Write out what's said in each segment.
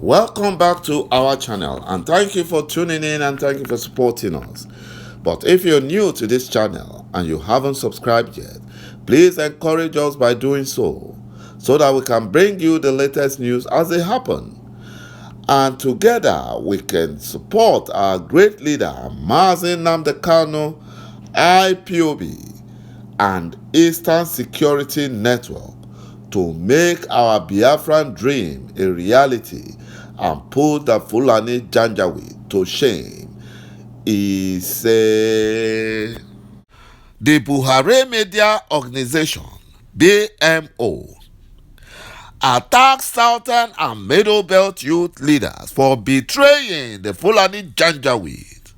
Welcome back to our channel, and thank you for tuning in and thank you for supporting us. But if you're new to this channel and you haven't subscribed yet, please encourage us by doing so that we can bring you the latest news as they happen. And together we can support our great leader, ዄ Nnamdi Kanu, IPOB, and Eastern Security Network to make our Biafran dream a reality and put the Fulani Janjaweed to shame. He said, the Buhari Media Organization, BMO, attacked Southern and Middle Belt youth leaders for betraying the Fulani Janjaweed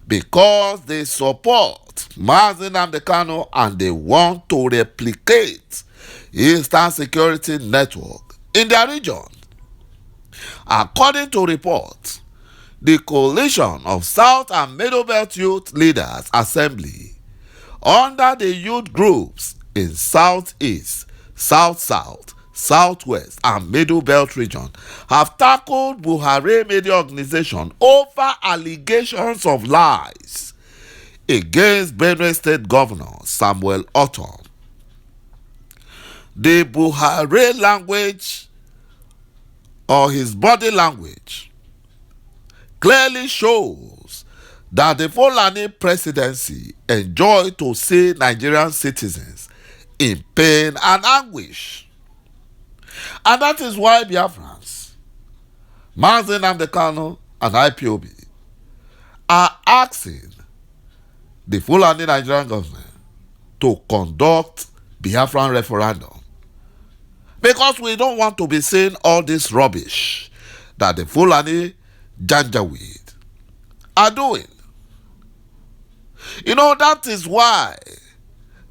because they support ዄ Nnamdi Kanu and they want to replicate Eastern Security Network in their region. According to reports, the coalition of South and Middle Belt Youth Leaders Assembly under the youth groups in Southeast, South-South, Southwest and Middle Belt region have tackled Buhari Media Organization over allegations of lies against Benue State Governor Samuel Ortom. The Buhari language or his body language clearly shows that the Fulani presidency enjoy to see Nigerian citizens in pain and anguish. And that is why Biafrans, ₦ Nnamdi Kanu and IPOB, are asking the Fulani Nigerian government to conduct Biafran referendum. Because we don't want to be saying all this rubbish that the Fulani Janjaweed are doing. You know, that is why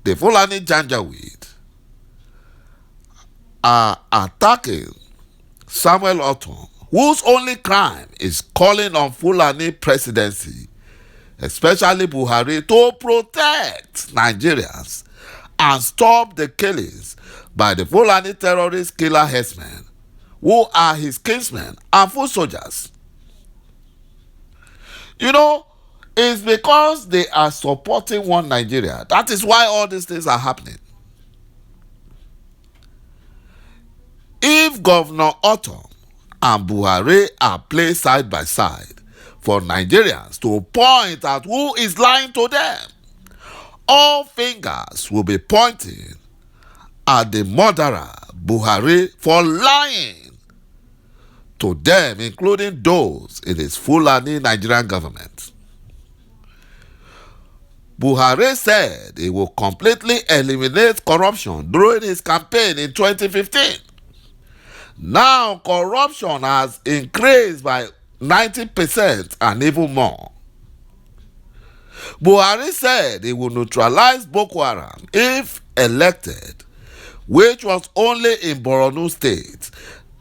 the Fulani Janjaweed are attacking Samuel Ortom, whose only crime is calling on Fulani presidency, especially Buhari, to protect Nigerians and stop the killings by the Fulani terrorist killer herdsmen, who are his kinsmen and foot soldiers. You know, it's because they are supporting one Nigeria. That is why all these things are happening. If Governor Ortom and Buhari are placed side by side for Nigerians to point at who is lying to them, all fingers will be pointing at the murderer Buhari for lying to them, including those in his Fulani Nigerian government. Buhari said he will completely eliminate corruption during his campaign in 2015. Now corruption has increased by 90% and even more. Buhari said he will neutralize Boko Haram if elected, which was only in Borno State.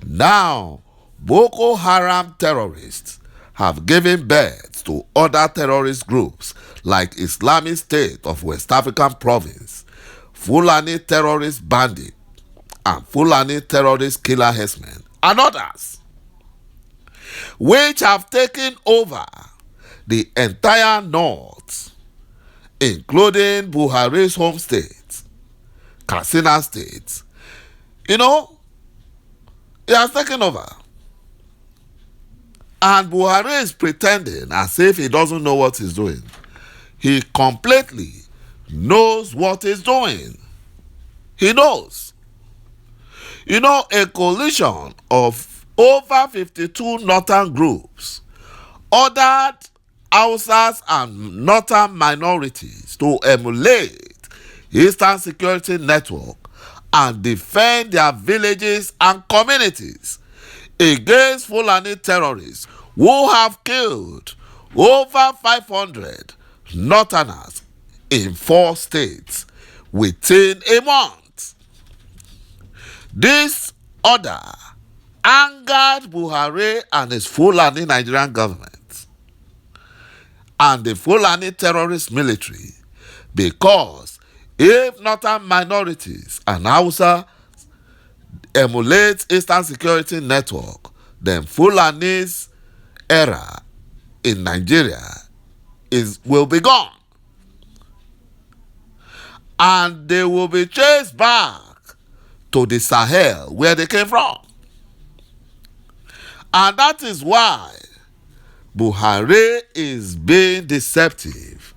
Now, Boko Haram terrorists have given birth to other terrorist groups like Islamic State of West African Province, Fulani Terrorist Bandit, and Fulani Terrorist Killer Herdsmen, and others, which have taken over the entire north, including Buhari's home state, Katsina State. You know, he has taken over. And Buhari is pretending as if he doesn't know what he's doing. He completely knows what he's doing. He knows. You know, a coalition of over 52 northern groups ordered Hausas and northern minorities to emulate Eastern Security Network and defend their villages and communities against Fulani terrorists who have killed over 500 northerners in 4 states within a month. This order angered Buhari and his Fulani Nigerian government and the Fulani terrorist military, because if northern minorities and Hausa emulate Eastern Security Network, then Fulani's era in Nigeria will be gone. And they will be chased back to the Sahel where they came from. And that is why Buhari is being deceptive.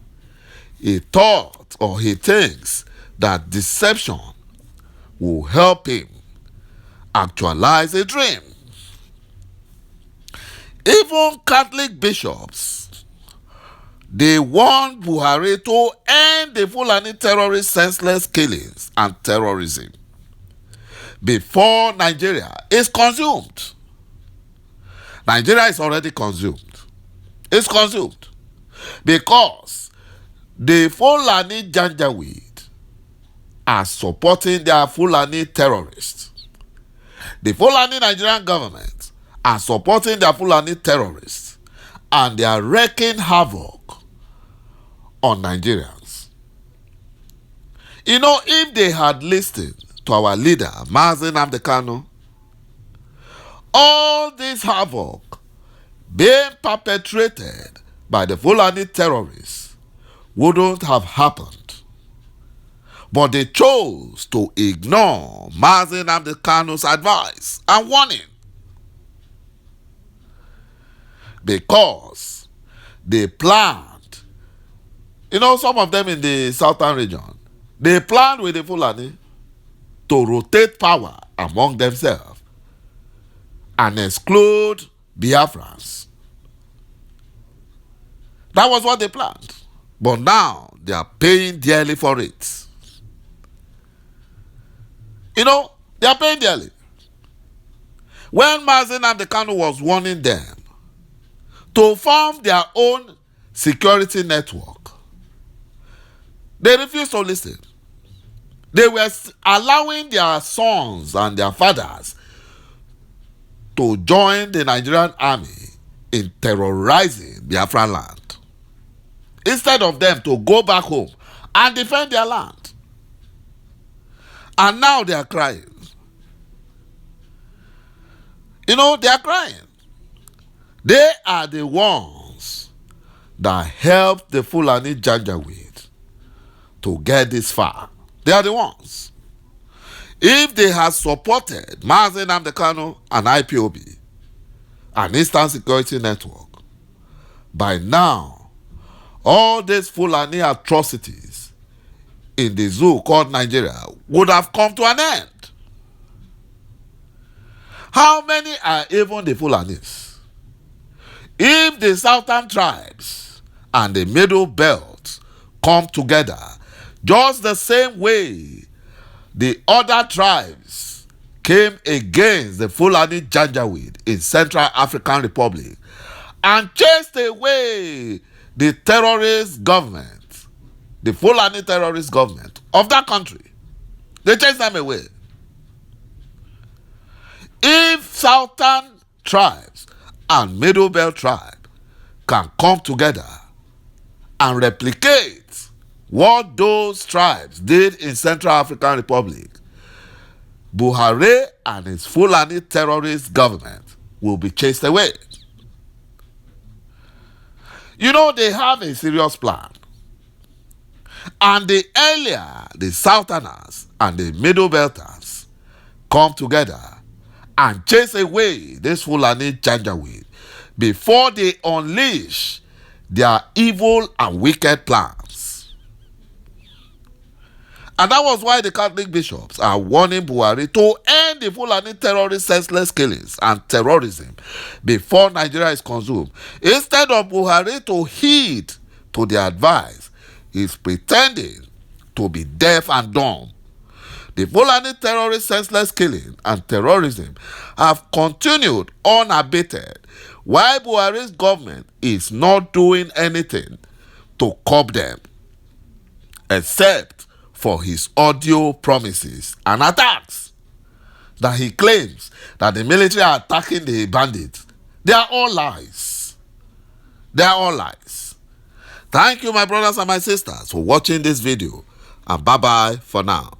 He thought, or he thinks, that deception will help him actualize a dream. Even Catholic bishops, they want Buhari to end the Fulani terrorist senseless killings and terrorism before Nigeria is consumed. Nigeria is already consumed. It's consumed because the Fulani Janjaweed are supporting their Fulani terrorists. The Fulani Nigerian government are supporting their Fulani terrorists, and they are wreaking havoc on Nigerians. You know, if they had listened to our leader, ﷺ Nnamdi Kanu, all this havoc being perpetrated by the Fulani terrorists wouldn't have happened. But they chose to ignore ﷺ Nnamdi Kanu's advice and warning, because they planned, you know, some of them in the southern region, they planned with the Fulani to rotate power among themselves and exclude Biafrans. That was what they planned. But now they are paying dearly for it. You know, they are paying dearly. When ﷺ Nnamdi Kanu was warning them to form their own security network, they refused to listen. They were allowing their sons and their fathers to join the Nigerian army in terrorizing Biafra land, instead of them to go back home and defend their land. And now they are crying. You know, they are crying. They are the ones that helped the Fulani Janjaweed to get this far. They are the ones. If they had supported ﷺ Nnamdi Kanu and IPOB, an Eastern Security Network, by now, all these Fulani atrocities in the zoo called Nigeria would have come to an end. How many are even the Fulanis? If the southern tribes and the middle belt come together just the same way the other tribes came against the Fulani Janjaweed in Central African Republic and chased away the terrorist government, the Fulani terrorist government of that country, they chased them away. If southern tribes and middle belt tribe can come together and replicate what those tribes did in Central African Republic, Buhari and his Fulani terrorist government will be chased away. You know, they have a serious plan. And the earlier the Southerners and the Middle Belters come together and chase away this Fulani Janjaweed before they unleash their evil and wicked plans. And that was why the Catholic bishops are warning Buhari to end the Fulani terrorist senseless killings and terrorism before Nigeria is consumed. Instead of Buhari to heed to their advice, he's pretending to be deaf and dumb. The Fulani terrorist senseless killing and terrorism have continued unabated, while Buhari's government is not doing anything to curb them, except for his audio promises and attacks that he claims that the military are attacking the bandits. They are all lies. They are all lies. Thank you, my brothers and my sisters, for watching this video, and bye-bye for now.